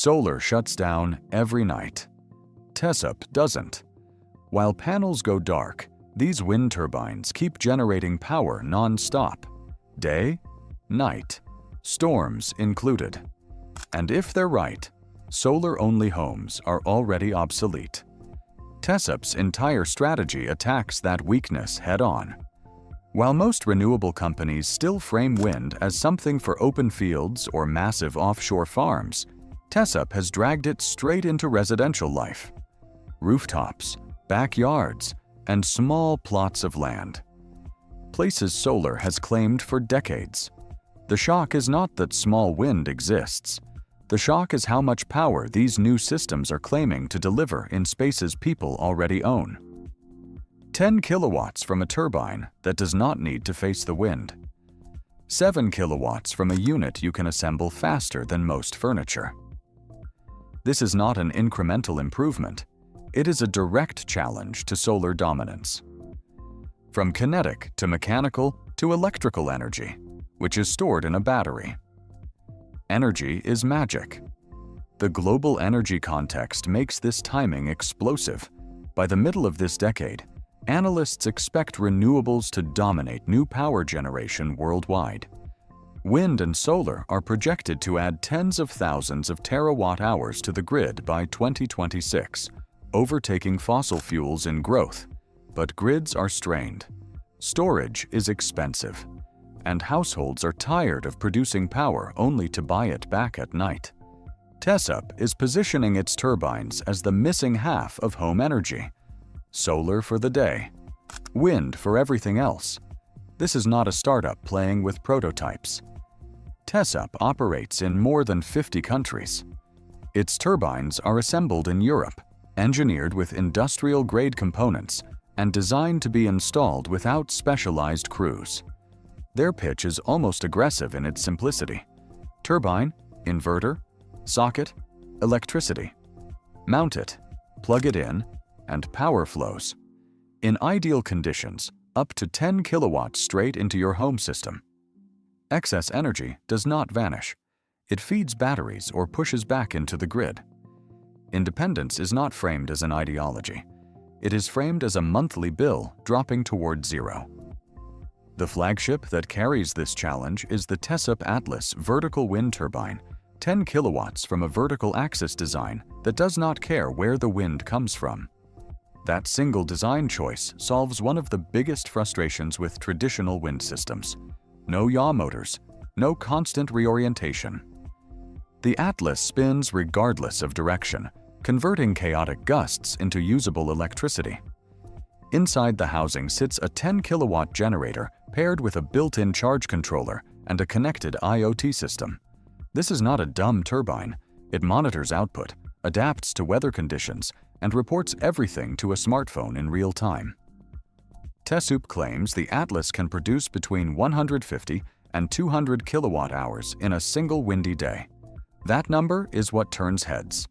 Solar shuts down every night. TESUP doesn't. While panels go dark, these wind turbines keep generating power non-stop. Day, night, storms included. And if they're right, solar-only homes are already obsolete. TESUP's entire strategy attacks that weakness head-on. While most renewable companies still frame wind as something for open fields or massive offshore farms, TESUP has dragged it straight into residential life. Rooftops, backyards, and small plots of land. Places solar has claimed for decades. The shock is not that small wind exists. The shock is how much power these new systems are claiming to deliver in spaces people already own. 10 kilowatts from a turbine that does not need to face the wind. 7 kilowatts from a unit you can assemble faster than most furniture. This is not an incremental improvement. It is a direct challenge to solar dominance. From kinetic to mechanical to electrical energy, which is stored in a battery. Energy is magic. The global energy context makes this timing explosive. By the middle of this decade, analysts expect renewables to dominate new power generation worldwide. Wind and solar are projected to add tens of thousands of terawatt-hours to the grid by 2026, overtaking fossil fuels in growth. But grids are strained. Storage is expensive. And households are tired of producing power only to buy it back at night. TESUP is positioning its turbines as the missing half of home energy. Solar for the day, wind for everything else. This is not a startup playing with prototypes. TESUP operates in more than 50 countries. Its turbines are assembled in Europe, engineered with industrial-grade components, and designed to be installed without specialized crews. Their pitch is almost aggressive in its simplicity. Turbine, inverter, socket, electricity. Mount it, plug it in, and power flows. In ideal conditions, up to 10 kilowatts straight into your home system. Excess energy does not vanish. It feeds batteries or pushes back into the grid. Independence is not framed as an ideology. It is framed as a monthly bill dropping toward zero. The flagship that carries this challenge is the TESUP Atlas vertical wind turbine, 10 kilowatts from a vertical axis design that does not care where the wind comes from. That single design choice solves one of the biggest frustrations with traditional wind systems. No yaw motors, no constant reorientation. The Atlas spins regardless of direction, converting chaotic gusts into usable electricity. Inside the housing sits a 10-kilowatt generator paired with a built-in charge controller and a connected IoT system. This is not a dumb turbine. It monitors output, adapts to weather conditions, and reports everything to a smartphone in real time. TESUP claims the Atlas can produce between 150 and 200 kilowatt-hours in a single windy day. That number is what turns heads.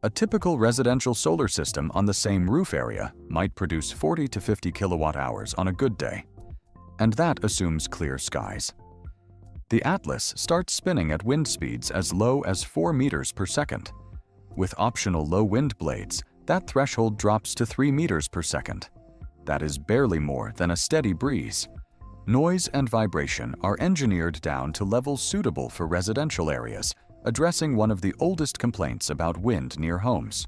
A typical residential solar system on the same roof area might produce 40 to 50 kilowatt-hours on a good day. And that assumes clear skies. The Atlas starts spinning at wind speeds as low as 4 meters per second. With optional low wind blades, that threshold drops to 3 meters per second. That is barely more than a steady breeze. Noise and vibration are engineered down to levels suitable for residential areas, addressing one of the oldest complaints about wind near homes.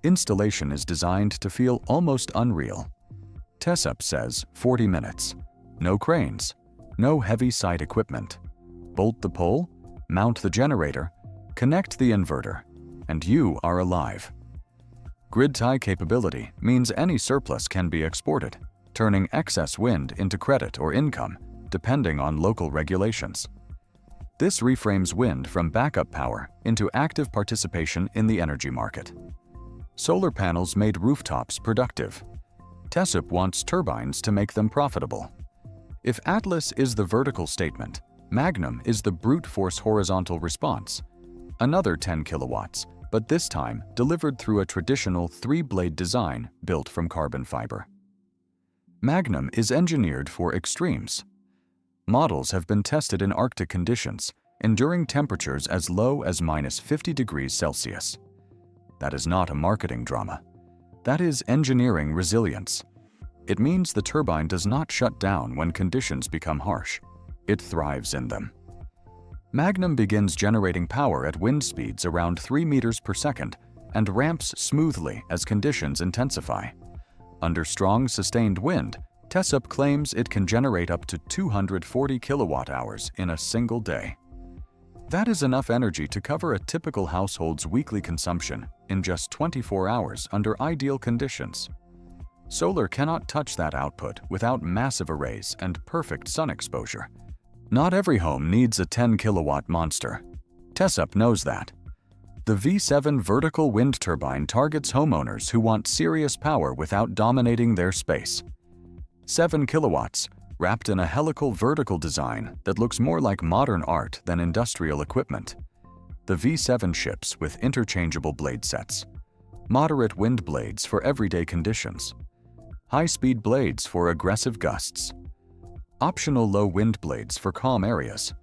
Installation is designed to feel almost unreal. TESUP says 40 minutes. No cranes, no heavy site equipment. Bolt the pole, mount the generator, connect the inverter, and you are alive. Grid tie capability means any surplus can be exported, turning excess wind into credit or income, depending on local regulations. This reframes wind from backup power into active participation in the energy market. Solar panels made rooftops productive. TESUP wants turbines to make them profitable. If Atlas is the vertical statement, Magnum is the brute force horizontal response. Another 10 kilowatts, but this time delivered through a traditional 3-blade design built from carbon fiber. Magnum is engineered for extremes. Models have been tested in Arctic conditions, enduring temperatures as low as -50 degrees Celsius. That is not a marketing drama. That is engineering resilience. It means the turbine does not shut down when conditions become harsh. It thrives in them. Magnum begins generating power at wind speeds around 3 meters per second and ramps smoothly as conditions intensify. Under strong, sustained wind, Tessup claims it can generate up to 240 kilowatt-hours in a single day. That is enough energy to cover a typical household's weekly consumption in just 24 hours under ideal conditions. Solar cannot touch that output without massive arrays and perfect sun exposure. Not every home needs a 10-kilowatt monster. Tessup knows that. The V7 vertical wind turbine targets homeowners who want serious power without dominating their space. 7 kilowatts, wrapped in a helical vertical design that looks more like modern art than industrial equipment. The V7 ships with interchangeable blade sets. Moderate wind blades for everyday conditions. High-speed blades for aggressive gusts. Optional low wind blades for calm areas.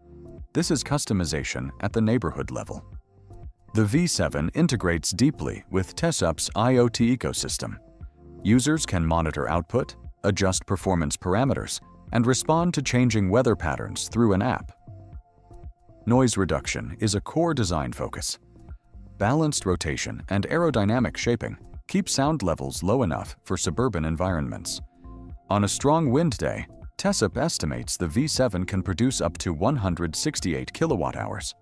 This is customization at the neighborhood level. The V7 integrates deeply with Tessup's IoT ecosystem. Users can monitor output, adjust performance parameters, and respond to changing weather patterns through an app. Noise reduction is a core design focus. Balanced rotation and aerodynamic shaping keep sound levels low enough for suburban environments. On a strong wind day, Tessup estimates the V7 can produce up to 168 kilowatt-hours.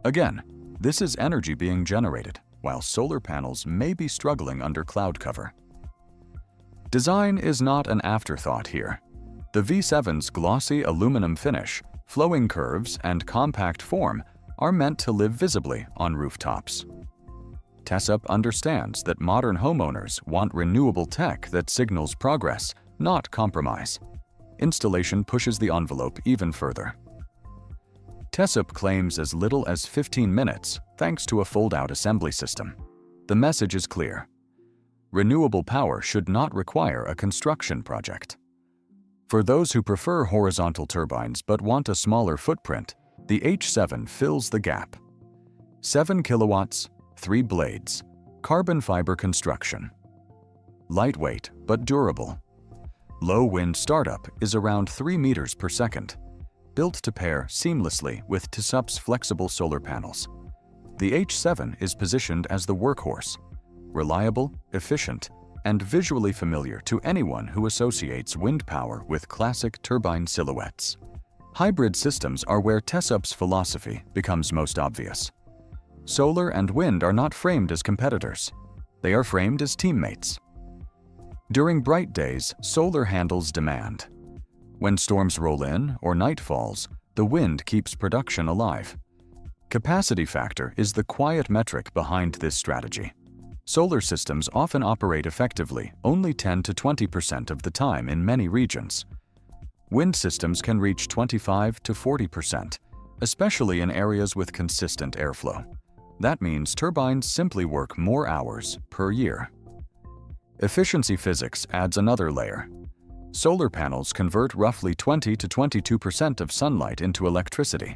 Again, this is energy being generated, while solar panels may be struggling under cloud cover. Design is not an afterthought here. The V7's glossy aluminum finish, flowing curves, and compact form are meant to live visibly on rooftops. Tessup understands that modern homeowners want renewable tech that signals progress, not compromise. Installation pushes the envelope even further. Tessup claims as little as 15 minutes thanks to a fold-out assembly system. The message is clear. Renewable power should not require a construction project. For those who prefer horizontal turbines but want a smaller footprint, the H7 fills the gap. 7 kilowatts, 3 blades, carbon fiber construction. Lightweight but durable. Low wind startup is around 3 meters per second, built to pair seamlessly with TESUP's flexible solar panels. The H7 is positioned as the workhorse, reliable, efficient, and visually familiar to anyone who associates wind power with classic turbine silhouettes. Hybrid systems are where Tessup's philosophy becomes most obvious. Solar and wind are not framed as competitors. They are framed as teammates. During bright days, solar handles demand. When storms roll in or night falls, the wind keeps production alive. Capacity factor is the quiet metric behind this strategy. Solar systems often operate effectively only 10 to 20% of the time in many regions. Wind systems can reach 25 to 40%, especially in areas with consistent airflow. That means turbines simply work more hours per year. Efficiency physics adds another layer. Solar panels convert roughly 20 to 22% of sunlight into electricity.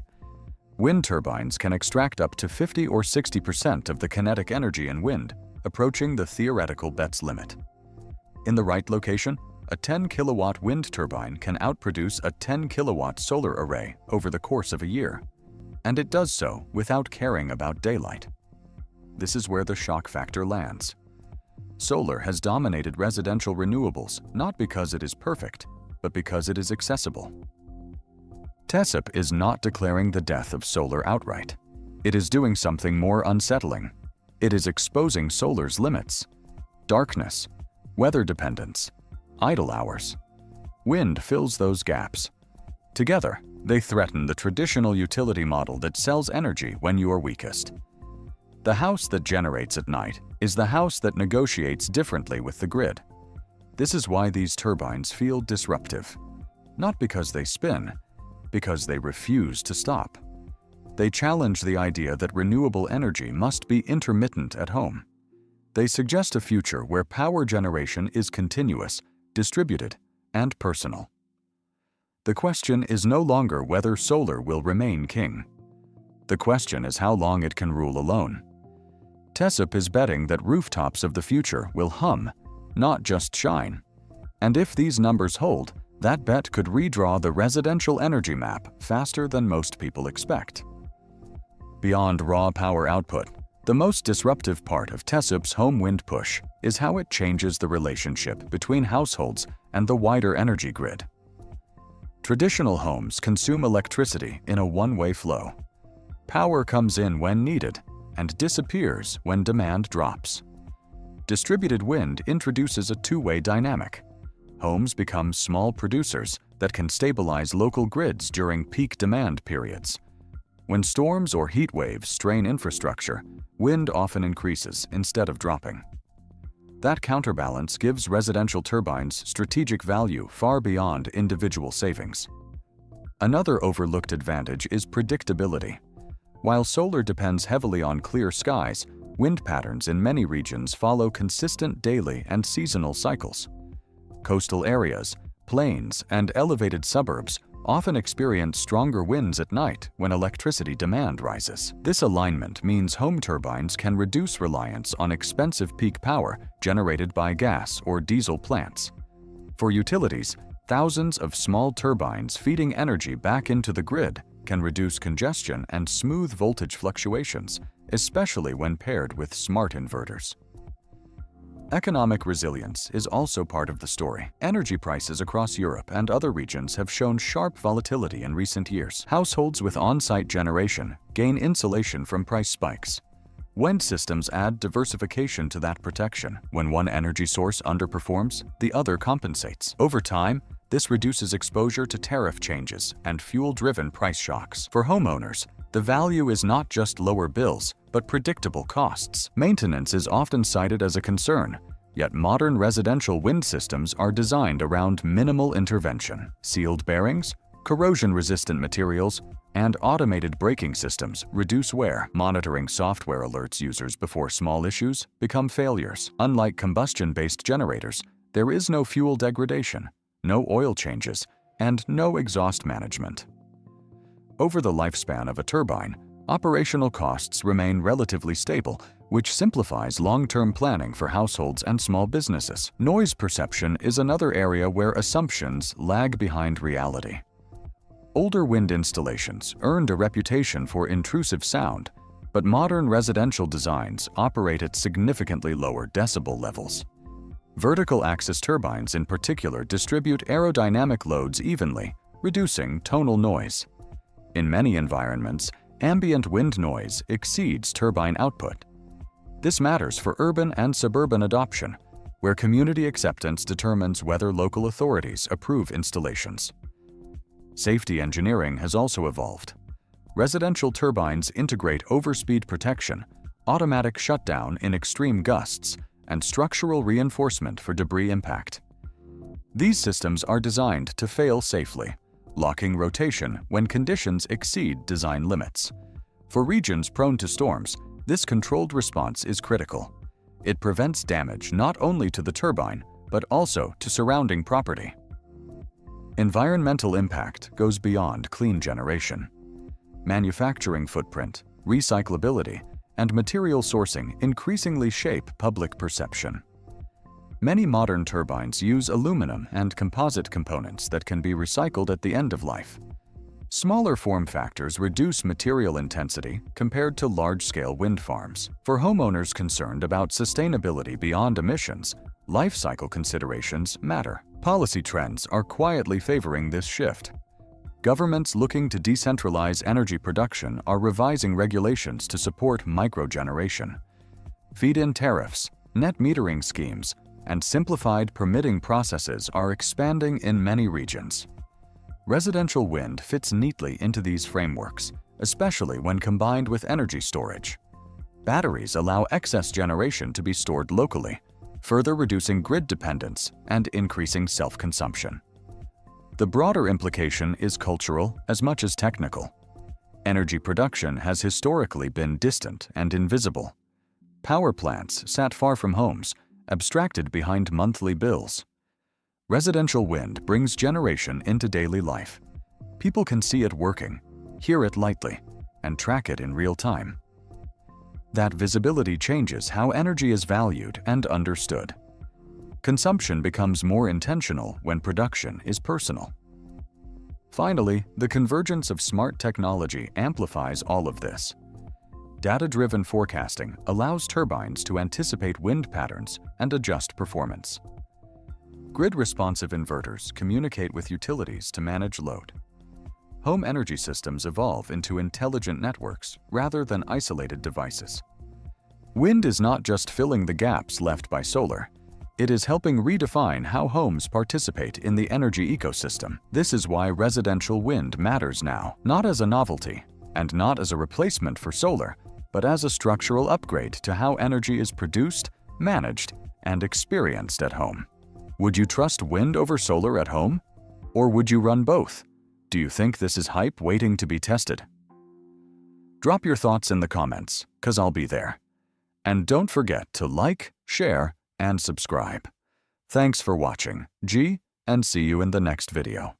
Wind turbines can extract up to 50 or 60% of the kinetic energy in wind, approaching the theoretical Betz limit. In the right location, a 10-kilowatt wind turbine can outproduce a 10-kilowatt solar array over the course of a year. And it does so without caring about daylight. This is where the shock factor lands. Solar has dominated residential renewables not because it is perfect, but because it is accessible. TESUP is not declaring the death of solar outright. It is doing something more unsettling. It is exposing solar's limits. Darkness, weather dependence, idle hours. Wind fills those gaps. Together, they threaten the traditional utility model that sells energy when you are weakest. The house that generates at night is the house that negotiates differently with the grid. This is why these turbines feel disruptive. Not because they spin, because they refuse to stop. They challenge the idea that renewable energy must be intermittent at home. They suggest a future where power generation is continuous, distributed, and personal. The question is no longer whether solar will remain king. The question is how long it can rule alone. TESUP is betting that rooftops of the future will hum, not just shine. And if these numbers hold, that bet could redraw the residential energy map faster than most people expect. Beyond raw power output, the most disruptive part of TESUP's home wind push is how it changes the relationship between households and the wider energy grid. Traditional homes consume electricity in a one-way flow. Power comes in when needed and disappears when demand drops. Distributed wind introduces a two-way dynamic. Homes become small producers that can stabilize local grids during peak demand periods. When storms or heat waves strain infrastructure, wind often increases instead of dropping. That counterbalance gives residential turbines strategic value far beyond individual savings. Another overlooked advantage is predictability. While solar depends heavily on clear skies, wind patterns in many regions follow consistent daily and seasonal cycles. Coastal areas, plains, and elevated suburbs often experience stronger winds at night when electricity demand rises. This alignment means home turbines can reduce reliance on expensive peak power generated by gas or diesel plants. For utilities, thousands of small turbines feeding energy back into the grid can reduce congestion and smooth voltage fluctuations, especially when paired with smart inverters. Economic resilience is also part of the story. Energy prices across Europe and other regions have shown sharp volatility in recent years. Households with on-site generation gain insulation from price spikes. Wind systems add diversification to that protection. When one energy source underperforms, the other compensates. Over time, this reduces exposure to tariff changes and fuel-driven price shocks. For homeowners, the value is not just lower bills, but predictable costs. Maintenance is often cited as a concern, yet modern residential wind systems are designed around minimal intervention. Sealed bearings, corrosion-resistant materials, and automated braking systems reduce wear. Monitoring software alerts users before small issues become failures. Unlike combustion-based generators, there is no fuel degradation, no oil changes, and no exhaust management. Over the lifespan of a turbine, operational costs remain relatively stable, which simplifies long-term planning for households and small businesses. Noise perception is another area where assumptions lag behind reality. Older wind installations earned a reputation for intrusive sound, but modern residential designs operate at significantly lower decibel levels. Vertical axis turbines in particular distribute aerodynamic loads evenly, reducing tonal noise. In many environments, ambient wind noise exceeds turbine output. This matters for urban and suburban adoption, where community acceptance determines whether local authorities approve installations. Safety engineering has also evolved. Residential turbines integrate overspeed protection, automatic shutdown in extreme gusts, and structural reinforcement for debris impact. These systems are designed to fail safely, locking rotation when conditions exceed design limits. For regions prone to storms, this controlled response is critical. It prevents damage not only to the turbine, but also to surrounding property. Environmental impact goes beyond clean generation. Manufacturing footprint, recyclability, and material sourcing increasingly shape public perception. Many modern turbines use aluminum and composite components that can be recycled at the end of life. Smaller form factors reduce material intensity compared to large-scale wind farms. For homeowners concerned about sustainability beyond emissions, life cycle considerations matter. Policy trends are quietly favoring this shift. Governments looking to decentralize energy production are revising regulations to support microgeneration. Feed-in tariffs, net metering schemes, and simplified permitting processes are expanding in many regions. Residential wind fits neatly into these frameworks, especially when combined with energy storage. Batteries allow excess generation to be stored locally, further reducing grid dependence and increasing self-consumption. The broader implication is cultural as much as technical. Energy production has historically been distant and invisible. Power plants sat far from homes, abstracted behind monthly bills. Residential wind brings generation into daily life. People can see it working, hear it lightly, and track it in real time. That visibility changes how energy is valued and understood. Consumption becomes more intentional when production is personal. Finally, the convergence of smart technology amplifies all of this. Data-driven forecasting allows turbines to anticipate wind patterns and adjust performance. Grid-responsive inverters communicate with utilities to manage load. Home energy systems evolve into intelligent networks rather than isolated devices. Wind is not just filling the gaps left by solar. It is helping redefine how homes participate in the energy ecosystem. This is why residential wind matters now, not as a novelty, and not as a replacement for solar, but as a structural upgrade to how energy is produced, managed, and experienced at home. Would you trust wind over solar at home? Or would you run both? Do you think this is hype waiting to be tested? Drop your thoughts in the comments, 'cause I'll be there. And don't forget to like, share, and subscribe. Thanks for watching, and see you in the next video.